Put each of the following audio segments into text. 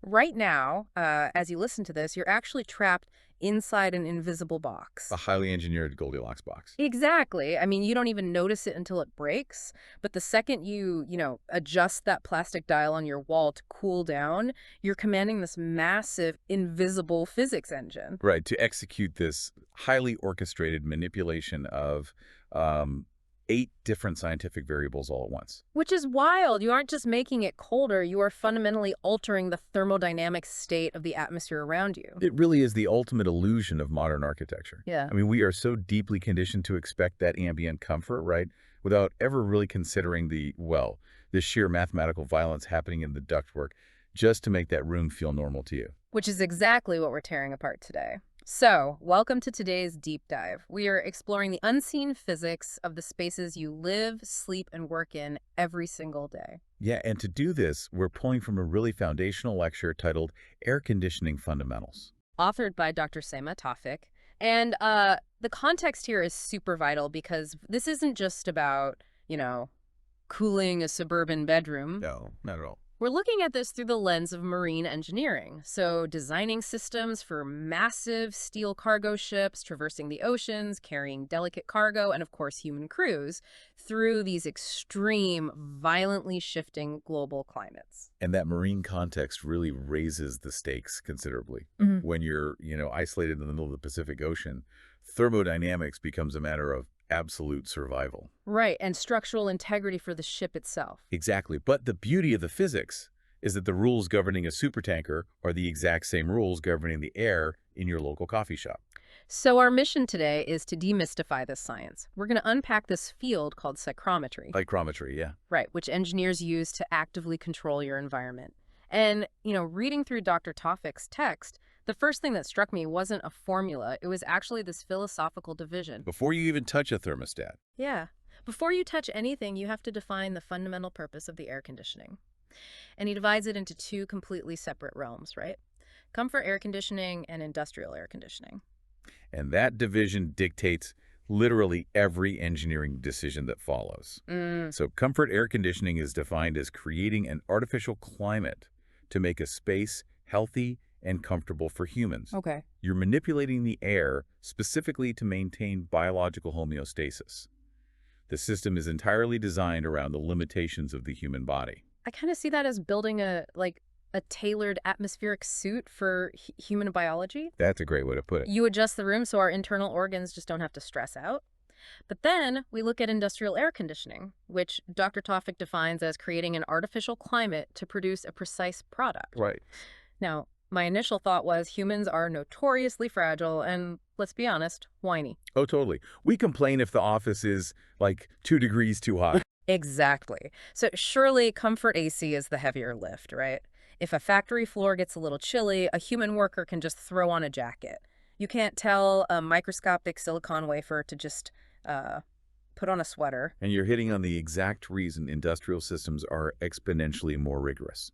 Right now, as you listen to this, you're actually trapped inside an invisible A box. highly engineered Goldilocks box. Exactly. I mean, you don't even notice it until it breaks, but the second you adjust that plastic dial on your wall to cool down, you're commanding this massive invisible physics engine. Right, to execute this highly orchestrated manipulation of um, 8 different scientific variables all at once. Which is wild. You aren't just making it colder, you are fundamentally altering the thermodynamic state of the atmosphere around you. It really is the ultimate illusion of modern architecture. Yeah. I mean, we are so deeply conditioned to expect that ambient comfort, right, without ever really considering the sheer mathematical violence happening in the ductwork just to make that room feel normal to you. Which is exactly what we're tearing apart today. So, welcome to today's deep dive. We are exploring the unseen physics of the spaces you live, sleep, and work in every single day. Yeah, and to do this, we're pulling from a really foundational lecture titled Air Conditioning Fundamentals. Authored by Dr. Sema Tawfik. And the context here is super vital because this isn't just about, you know, cooling a suburban bedroom. No, not at all. We're looking at this through the lens of marine engineering. So, designing systems for massive steel cargo ships traversing the oceans, carrying delicate cargo, and of course, human crews through these extreme, violently shifting global climates. And that marine context really raises the stakes considerably. Mhm. When you're, isolated in the middle of the Pacific Ocean, thermodynamics becomes a matter of absolute survival. Right, and structural integrity for the ship itself. Exactly. But the beauty of the physics is that the rules governing a supertanker are the exact same rules governing the air in your local coffee shop. So, our mission today is to demystify this science. We're going to unpack this field called psychrometry. Psychrometry, yeah. Right, which engineers use to actively control your environment. And, reading through Dr. Tawfik's text, the first thing that struck me wasn't a formula, it was actually this philosophical division. Before you even touch a thermostat. Yeah. Before you touch anything, you have to define the fundamental purpose of the air conditioning. And he divides it into two completely separate realms, right? Comfort air conditioning and industrial air conditioning. And that division dictates literally every engineering decision that follows. Mm, So comfort air conditioning is defined as creating an artificial climate to make a space healthy and comfortable for humans. okay. You're manipulating the air specifically to maintain biological homeostasis. The system is entirely designed around the limitations of the human body. I kind of see that as building a tailored atmospheric suit for human biology. That's a great way to put it. You adjust the room so our internal organs just don't have to stress out. But then we look at industrial air conditioning, which Dr. Tawfik defines as creating an artificial climate to produce a precise product. Right. Now, my initial thought was humans are notoriously fragile and, let's be honest, whiny. Oh, totally. We complain if the office is like 2 degrees too hot. Exactly. So surely comfort AC is the heavier lift, right? If a factory floor gets a little chilly, a human worker can just throw on a jacket. You can't tell a microscopic silicon wafer to just uh, put on a sweater. And you're hitting on the exact reason industrial systems are exponentially more rigorous.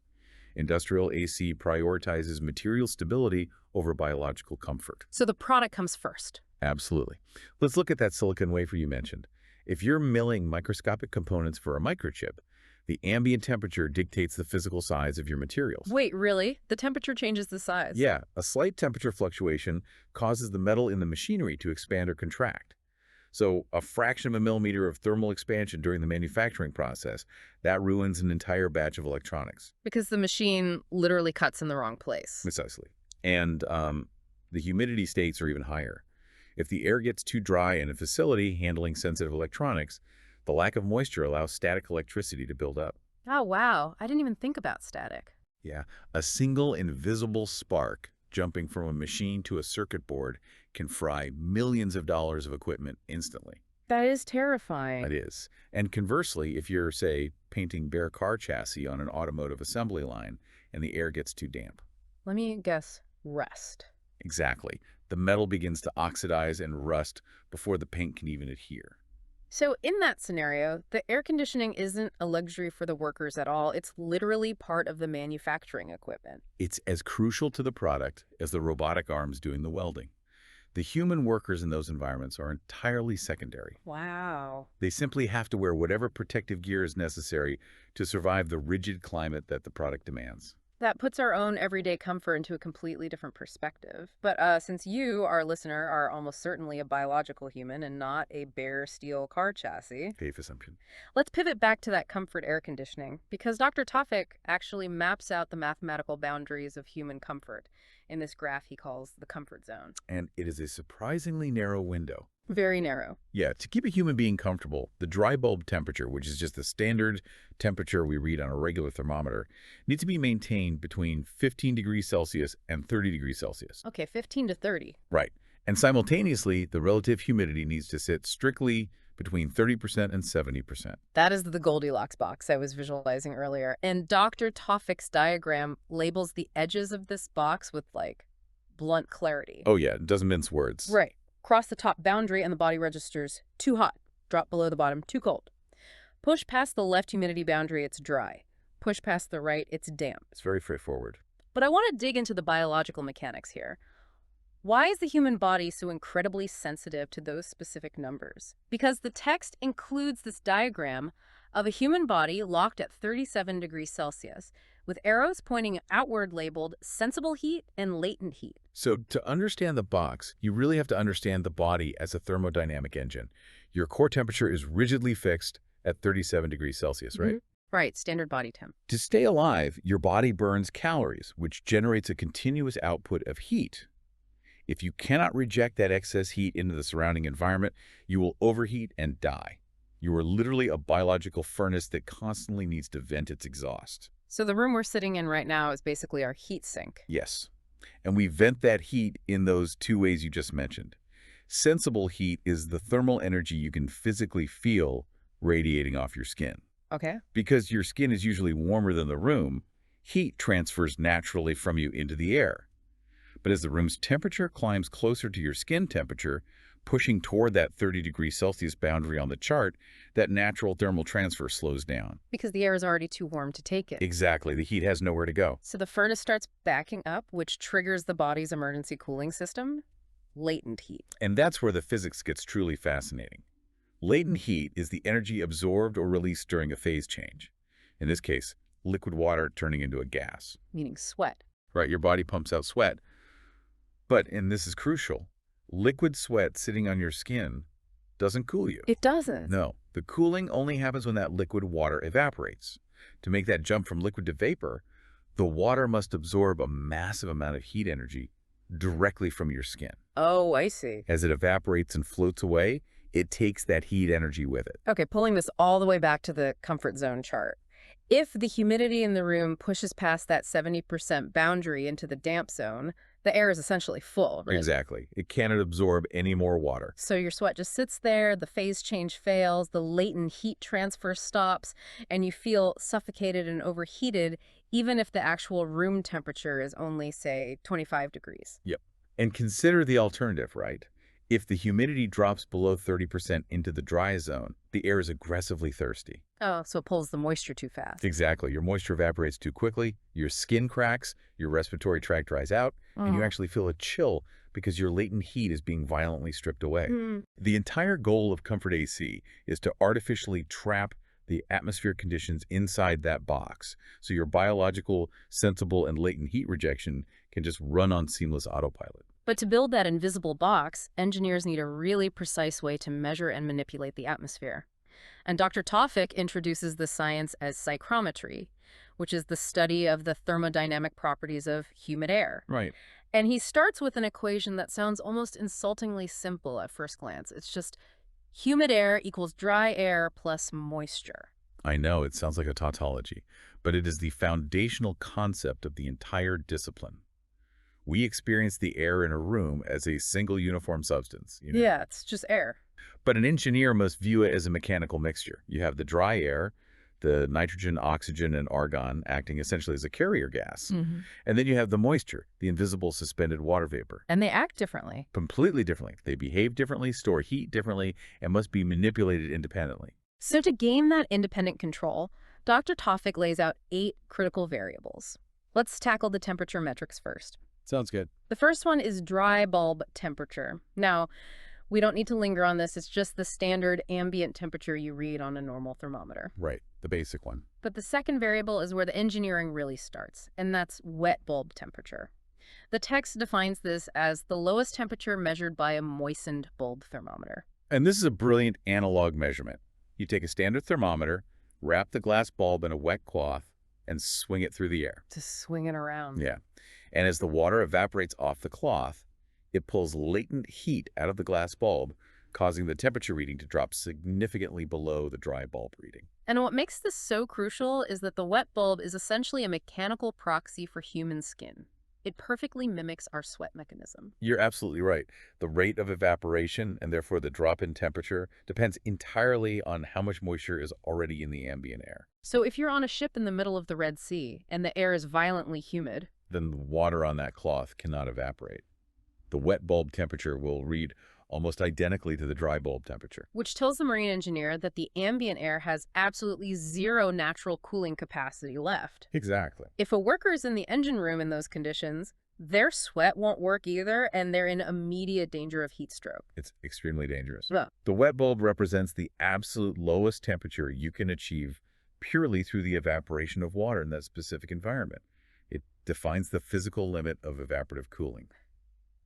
Industrial AC prioritizes material stability over biological comfort. So the product comes first. Absolutely. Let's look at that silicon wafer you mentioned. If you're milling microscopic components for a microchip, the ambient temperature dictates the physical size of your materials. Wait, really? The temperature changes the size? Yeah, a slight temperature fluctuation causes the metal in the machinery to expand or contract. So a fraction of a millimeter of thermal expansion during the manufacturing process, that ruins an entire batch of electronics. Because the machine literally cuts in the wrong place. Precisely. And the humidity states are even higher. If the air gets too dry in a facility handling sensitive electronics, the lack of moisture allows static electricity to build up. Oh, wow. I didn't even think about static. Yeah, a single invisible spark jumping from a machine to a circuit board can fry millions of dollars of equipment instantly. That is terrifying. It is. And conversely, if you're, say, painting bare car chassis on an automotive assembly line and the air gets too damp. Let me guess. Rust. Exactly. The metal begins to oxidize and rust before the paint can even adhere. So in that scenario, the air conditioning isn't a luxury for the workers at all. It's literally part of the manufacturing equipment. It's as crucial to the product as the robotic arms doing the welding. The human workers in those environments are entirely secondary. Wow. They simply have to wear whatever protective gear is necessary to survive the rigid climate that the product demands. That puts our own everyday comfort into a completely different perspective. But since you, our listener, are almost certainly a biological human and not a bare steel car chassis, Safe assumption. let's pivot back to that comfort air conditioning, because Dr. Tofik actually maps out the mathematical boundaries of human comfort in this graph he calls the comfort zone. And it is a surprisingly narrow window. Very narrow. Yeah, to keep a human being comfortable, the dry bulb temperature, which is just the standard temperature we read on a regular thermometer, needs to be maintained between 15 degrees Celsius and 30 degrees Celsius. Okay, 15 to 30. Right. And simultaneously, the relative humidity needs to sit strictly between 30% and 70%. That is the Goldilocks box I was visualizing earlier. And Dr. Tofik's diagram labels the edges of this box with, like, blunt clarity. Oh yeah, it doesn't mince words. Right. Cross the top boundary and the body registers too hot. Drop below the bottom, too cold. Push past the left humidity boundary, it's dry. Push past the right, it's damp. It's very straightforward. But I want to dig into the biological mechanics here. Why is the human body so incredibly sensitive to those specific numbers? Because the text includes this diagram of a human body locked at 37 degrees Celsius, with arrows pointing outward labeled sensible heat and latent heat. So to understand the box, you really have to understand the body as a thermodynamic engine. Your core temperature is rigidly fixed at 37 degrees Celsius, right? Right, standard body temp. To stay alive, your body burns calories, which generates a continuous output of heat. If you cannot reject that excess heat into the surrounding environment, you will overheat and die. You are literally a biological furnace that constantly needs to vent its exhaust. So the room we're sitting in right now is basically our heat sink. Yes. And we vent that heat in those two ways you just mentioned. Sensible heat is the thermal energy you can physically feel radiating off your skin. Okay. Because your skin is usually warmer than the room, heat transfers naturally from you into the air. But as the room's temperature climbs closer to your skin temperature, pushing toward that 30 degrees Celsius boundary on the chart, that natural thermal transfer slows down. Because the air is already too warm to take it. Exactly. The heat has nowhere to go. So the furnace starts backing up, which triggers the body's emergency cooling system, latent heat. And that's where the physics gets truly fascinating. Latent heat is the energy absorbed or released during a phase change. In this case, liquid water turning into a gas. Meaning sweat. Right, your body pumps out sweat. But, and this is crucial, liquid sweat sitting on your skin doesn't cool you. It doesn't. No, the cooling only happens when that liquid water evaporates. To make that jump from liquid to vapor, the water must absorb a massive amount of heat energy directly from your skin. Oh, I see. As it evaporates and floats away, it takes that heat energy with it. Okay, pulling this all the way back to the comfort zone chart. If the humidity in the room pushes past that 70% boundary into the damp zone, the air is essentially full, right? Exactly. It cannot absorb any more water. So your sweat just sits there, the phase change fails, the latent heat transfer stops, and you feel suffocated and overheated, even if the actual room temperature is only, say, 25 degrees. Yep. And consider the alternative, right? If the humidity drops below 30% into the dry zone, the air is aggressively thirsty. Oh, so it pulls the moisture too fast. Exactly. Your moisture evaporates too quickly, your skin cracks, your respiratory tract dries out, and you actually feel a chill because your latent heat is being violently stripped away. The entire goal of Comfort AC is to artificially trap the atmospheric conditions inside that box, so your biological, sensible, and latent heat rejection can just run on seamless autopilot. But to build that invisible box, engineers need a really precise way to measure and manipulate the atmosphere. And Dr. Tofik introduces the science as psychrometry, which is the study of the thermodynamic properties of humid air. Right. And he starts with an equation that sounds almost insultingly simple at first glance. It's just humid air equals dry air plus moisture. I know, it sounds like a tautology, but it is the foundational concept of the entire discipline. We experience the air in a room as a single uniform substance. Yeah, it's just air. But an engineer must view it as a mechanical mixture. You have the dry air, the nitrogen, oxygen, and argon acting essentially as a carrier gas. And then you have the moisture, the invisible suspended water vapor. And they act differently. Completely differently. They behave differently, store heat differently, and must be manipulated independently. So to gain that independent control, Dr. Tofik lays out 8 critical variables. Let's tackle the temperature metrics first. Sounds good. The first one is dry bulb temperature. Now, we don't need to linger on this. It's just the standard ambient temperature you read on a normal thermometer. Right, the basic one. But the second variable is where the engineering really starts, and that's wet bulb temperature. The text defines this as the lowest temperature measured by a moistened bulb thermometer. And this is a brilliant analog measurement. You take a standard thermometer, wrap the glass bulb in a wet cloth, and swing it through the air. To swing it around. Yeah. And as the water evaporates off the cloth, it pulls latent heat out of the glass bulb, causing the temperature reading to drop significantly below the dry bulb reading. And what makes this so crucial is that the wet bulb is essentially a mechanical proxy for human skin. It perfectly mimics our sweat mechanism. You're absolutely right. The rate of evaporation, and therefore the drop in temperature, depends entirely on how much moisture is already in the ambient air. So if you're on a ship in the middle of the Red Sea and the air is violently humid, Then the water on that cloth cannot evaporate. The wet bulb temperature will read almost identically to the dry bulb temperature. which tells the marine engineer that the ambient air has absolutely zero natural cooling capacity left. Exactly. If a worker is in the engine room in those conditions, their sweat won't work either, and they're in immediate danger of heat stroke. It's extremely dangerous. Ugh. The wet bulb represents the absolute lowest temperature you can achieve purely through the evaporation of water in that specific environment. It defines the physical limit of evaporative cooling.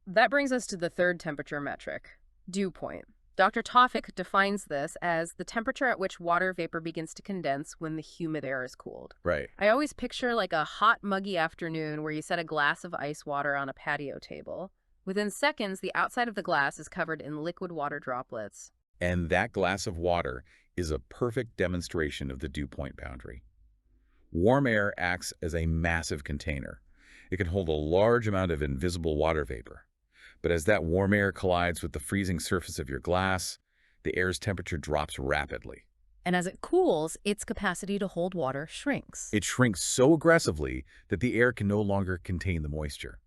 That brings us to the third temperature metric, dew point. Dr. Tawfik defines this as the temperature at which water vapor begins to condense when the humid air is cooled. Right. I always picture like a hot, muggy afternoon where you set a glass of ice water on a patio table. Within seconds, the outside of the glass is covered in liquid water droplets. And that glass of water is a perfect demonstration of the dew point boundary. Warm air acts as a massive container. It can hold a large amount of invisible water vapor. But as that warm air collides with the freezing surface of your glass, the air's temperature drops rapidly. And as it cools, its capacity to hold water shrinks. It shrinks so aggressively that the air can no longer contain the moisture.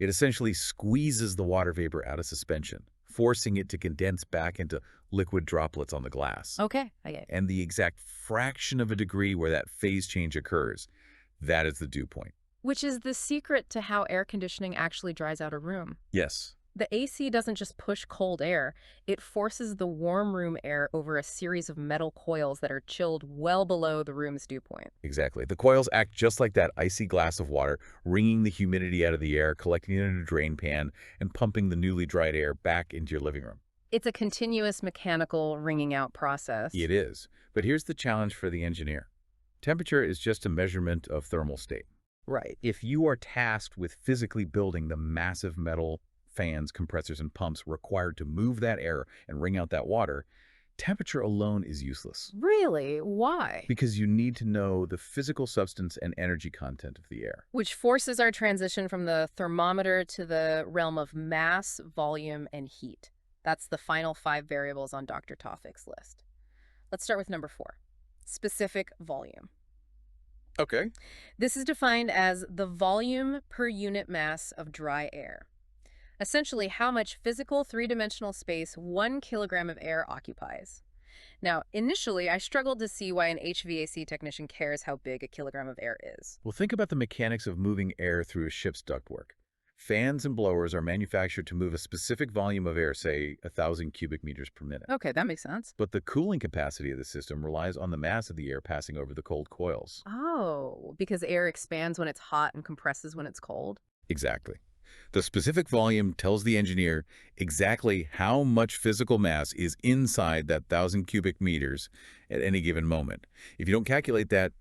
It essentially squeezes the water vapor out of suspension, forcing it to condense back into liquid droplets on the glass. Okay, I get it. And the exact fraction of a degree where that phase change occurs, that is the dew point. Which is the secret to how air conditioning actually dries out a room. Yes. The AC doesn't just push cold air, it forces the warm room air over a series of metal coils that are chilled well below the room's dew point. Exactly. The coils act just like that icy glass of water, wringing the humidity out of the air, collecting it in a drain pan, and pumping the newly dried air back into your living room. It's a continuous mechanical wringing out process. It is. But here's the challenge for the engineer. Temperature is just a measurement of thermal state. Right. If you are tasked with physically building the massive metal fans, compressors, and pumps required to move that air and wring out that water, temperature alone is useless. Really? Why? Because you need to know the physical substance and energy content of the air. Which forces our transition from the thermometer to the realm of mass, volume, and heat. That's the final 5 variables on Dr. Tawfik's list. Let's start with number 4, specific volume. Okay. This is defined as the volume per unit mass of dry air. Essentially, how much physical three-dimensional space 1 kilogram of air occupies. Now, initially, I struggled to see why an HVAC technician cares how big a kilogram of air is. Well, think about the mechanics of moving air through a ship's ductwork. Fans and blowers are manufactured to move a specific volume of air, say 1,000 cubic meters per minute. Okay, that makes sense. But the cooling capacity of the system relies on the mass of the air passing over the cold coils. Oh, because air expands when it's hot and compresses when it's cold? Exactly. The specific volume tells the engineer exactly how much physical mass is inside that 1,000 cubic meters at any given moment. If you don't calculate that,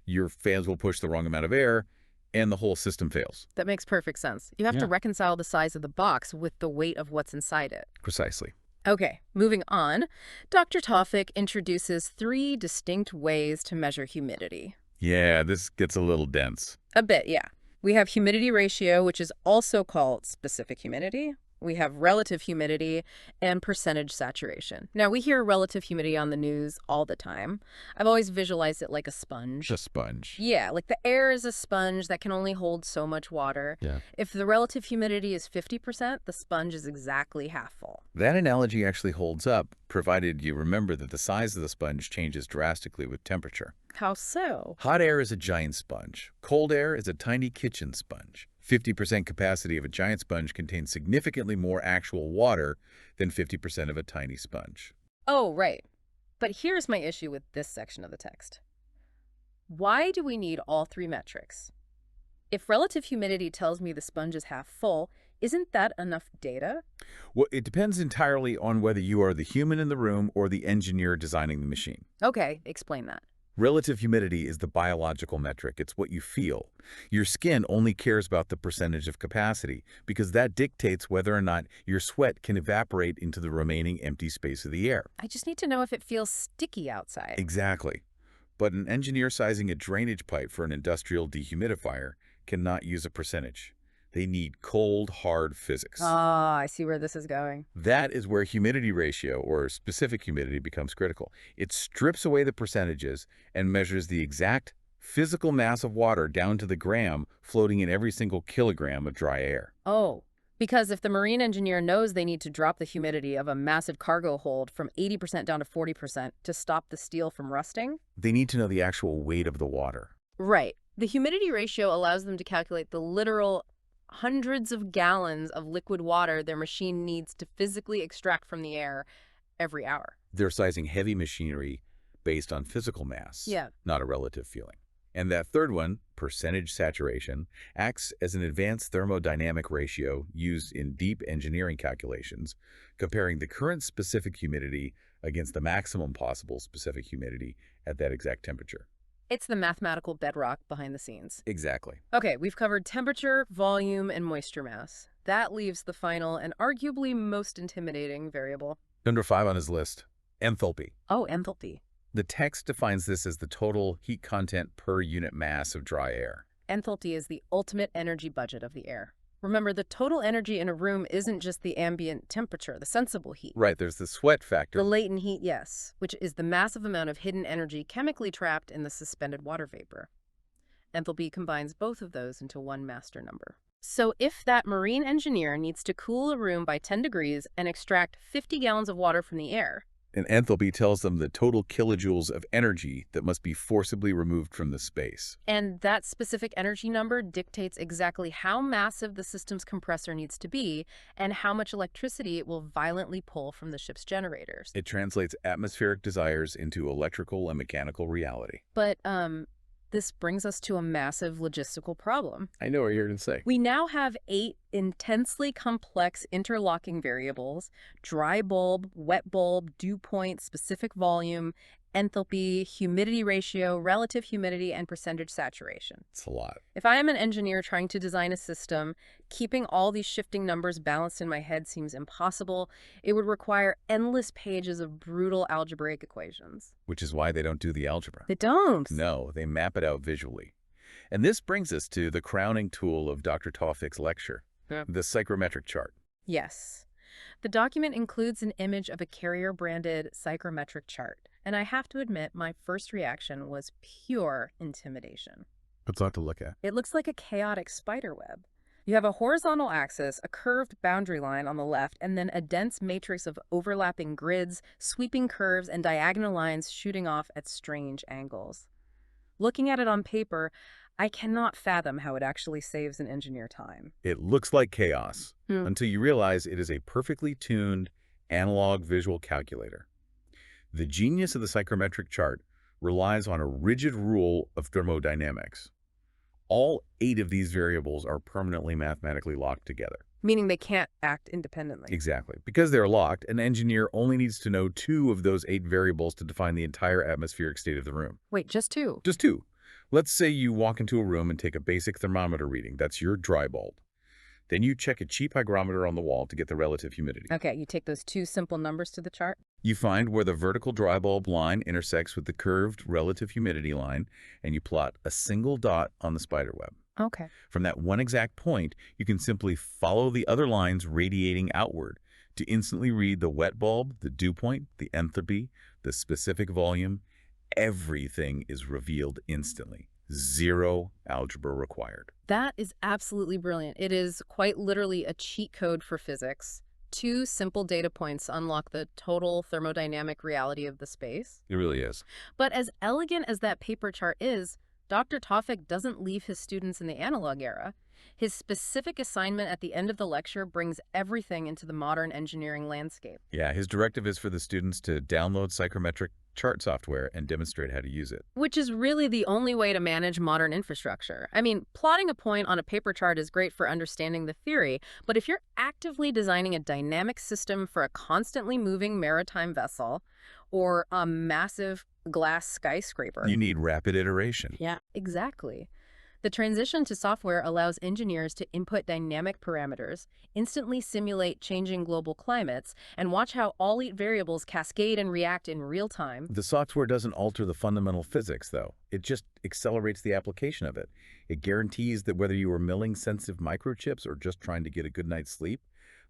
your fans will push the wrong amount of air, and the whole system fails. That makes perfect sense. You have to Yeah. reconcile the size of the box with the weight of what's inside it. Precisely. Okay, moving on. Dr. Tawfik introduces 3 distinct ways to measure humidity. Yeah, this gets a little dense. A bit, yeah. We have humidity ratio, which is also called specific humidity. We have relative humidity and percentage saturation. Now, we hear relative humidity on the news all the time. I've always visualized it like a sponge. A sponge. Yeah, like the air is a sponge that can only hold so much water. Yeah. If the relative humidity is 50%, the sponge is exactly half full. That analogy actually holds up, provided you remember that the size of the sponge changes drastically with temperature. How so? Hot air is a giant sponge. Cold air is a tiny kitchen sponge. 50% capacity of a giant sponge contains significantly more actual water than 50% of a tiny sponge. Oh, right. But here's my issue with this section of the text. Why do we need all three metrics? If relative humidity tells me the sponge is half full, isn't that enough data? Well, it depends entirely on whether you are the human in the room or the engineer designing the machine. Okay, explain that. Relative humidity is the biological metric. It's what you feel. Your skin only cares about the percentage of capacity because that dictates whether or not your sweat can evaporate into the remaining empty space of the air. I just need to know if it feels sticky outside. Exactly. But an engineer sizing a drainage pipe for an industrial dehumidifier cannot use a percentage. They need cold, hard physics. Ah, I see where this is going. That is where humidity ratio, or specific humidity, becomes critical. It strips away the percentages and measures the exact physical mass of water down to the gram floating in every single kilogram of dry air. Oh, because if the marine engineer knows they need to drop the humidity of a massive cargo hold from 80% down to 40% to stop the steel from rusting? They need to know the actual weight of the water. Right. The humidity ratio allows them to calculate the literal hundreds of gallons of liquid water their machine needs to physically extract from the air every hour. They're sizing heavy machinery based on physical mass, Yeah. not a relative feeling. And that third one, percentage saturation, acts as an advanced thermodynamic ratio used in deep engineering calculations, comparing the current specific humidity against the maximum possible specific humidity at that exact temperature. It's the mathematical bedrock behind the scenes. Exactly. Okay, we've covered temperature, volume, and moisture mass. That leaves the final and arguably most intimidating variable. Number 5 on his list, enthalpy. Oh, enthalpy. The text defines this as the total heat content per unit mass of dry air. Enthalpy is the ultimate energy budget of the air. Remember, the total energy in a room isn't just the ambient temperature, the sensible heat. Right, there's the sweat factor. The latent heat, yes, which is the massive amount of hidden energy chemically trapped in the suspended water vapor. Enthalpy combines both of those into one master number. So if that marine engineer needs to cool a room by 10 degrees and extract 50 gallons of water from the air, And enthalpy tells them the total kilojoules of energy that must be forcibly removed from the space. and that specific energy number dictates exactly how massive the system's compressor needs to be and how much electricity it will violently pull from the ship's generators. It translates atmospheric desires into electrical and mechanical reality. But this brings us to a massive logistical problem. I know what you're going to say. We now have 8 intensely complex interlocking variables: dry bulb, wet bulb, dew point, specific volume, enthalpy, humidity ratio, relative humidity, and percentage saturation. It's a lot. If I am an engineer trying to design a system, keeping all these shifting numbers balanced in my head seems impossible. It would require endless pages of brutal algebraic equations. Which is why they don't do the algebra. They don't. No, they map it out visually. And this brings us to the crowning tool of Dr. Tawfik's lecture, the psychrometric chart. Yes. The document includes an image of a carrier-branded psychrometric chart, and I have to admit my first reaction was pure intimidation. What's that to look at? It looks like a chaotic spider web. You have a horizontal axis, a curved boundary line on the left, and then a dense matrix of overlapping grids, sweeping curves, and diagonal lines shooting off at strange angles. Looking at it on paper, I cannot fathom how it actually saves an engineer time. It looks like chaos Hmm. until you realize it is a perfectly tuned analog visual calculator. The genius of the psychrometric chart relies on a rigid rule of thermodynamics. All 8 of these variables are permanently mathematically locked together. Meaning they can't act independently. Exactly. Because they're locked, an engineer only needs to know 2 of those 8 variables to define the entire atmospheric state of the room. Wait, just 2? Just 2. Let's say you walk into a room and take a basic thermometer reading. That's your dry bulb. Then you check a cheap hygrometer on the wall to get the relative humidity. Okay, you take those 2 simple numbers to the chart. You find where the vertical dry bulb line intersects with the curved relative humidity line, and you plot a single dot on the spider web. Okay. From that one exact point, you can simply follow the other lines radiating outward to instantly read the wet bulb, the dew point, the enthalpy, the specific volume. Everything is revealed instantly. 0 algebra required. That is absolutely brilliant. It is quite literally a cheat code for physics. 2 simple data points unlock the total thermodynamic reality of the space. It really is. But as elegant as that paper chart is, Dr. Tawfik doesn't leave his students in the analog era. His specific assignment at the end of the lecture brings everything into the modern engineering landscape. Yeah, his directive is for the students to download psychrometric chart software and demonstrate how to use it. Which is really the only way to manage modern infrastructure. I mean, plotting a point on a paper chart is great for understanding the theory, but if you're actively designing a dynamic system for a constantly moving maritime vessel or a massive glass skyscraper. You need rapid iteration. Yeah, exactly. The transition to software allows engineers to input dynamic parameters, instantly simulate changing global climates, and watch how all 8 variables cascade and react in real time. The software doesn't alter the fundamental physics, though. It just accelerates the application of it. It guarantees that whether you are milling sensitive microchips or just trying to get a good night's sleep,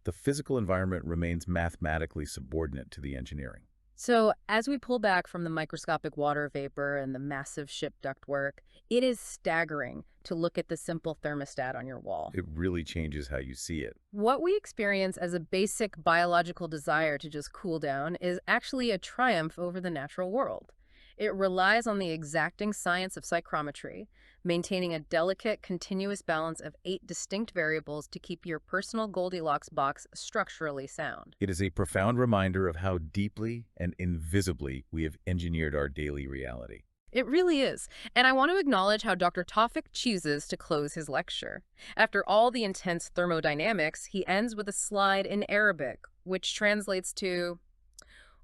the physical environment remains mathematically subordinate to the engineering. So, as we pull back from the microscopic water vapor and the massive ship ductwork, it is staggering to look at the simple thermostat on your wall. It really changes how you see it. What we experience as a basic biological desire to just cool down is actually a triumph over the natural world. It relies on the exacting science of psychrometry, maintaining a delicate, continuous balance of 8 distinct variables to keep your personal Goldilocks box structurally sound. It is a profound reminder of how deeply and invisibly we have engineered our daily reality. It really is. And I want to acknowledge how Dr. Tawfik chooses to close his lecture. After all the intense thermodynamics, he ends with a slide in Arabic, which translates to,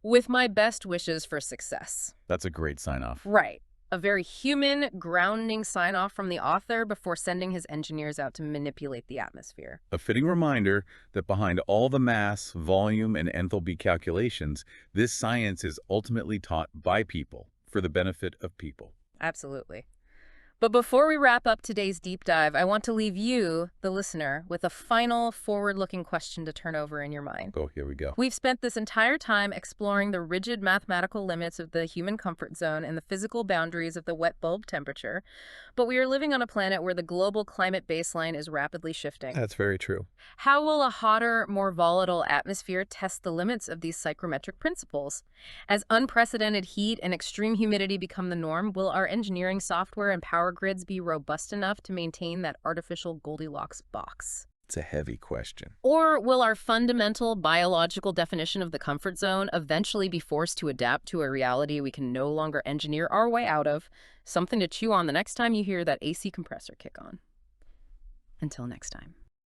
"With my best wishes for success." That's a great sign-off. Right. A very human, grounding sign-off from the author before sending his engineers out to manipulate the atmosphere. A fitting reminder that behind all the mass, volume, and enthalpy calculations, this science is ultimately taught by people for the benefit of people. Absolutely. But before we wrap up today's deep dive, I want to leave you, the listener, with a final forward-looking question to turn over in your mind. Oh, here we go. We've spent this entire time exploring the rigid mathematical limits of the human comfort zone and the physical boundaries of the wet bulb temperature, but we are living on a planet where the global climate baseline is rapidly shifting. That's very true. How will a hotter, more volatile atmosphere test the limits of these psychrometric principles? As unprecedented heat and extreme humidity become the norm, will our engineering software and power grids be robust enough to maintain that artificial Goldilocks box? It's a heavy question. Or will our fundamental biological definition of the comfort zone eventually be forced to adapt to a reality we can no longer engineer our way out of? Something to chew on the next time you hear that AC compressor kick on. Until next time.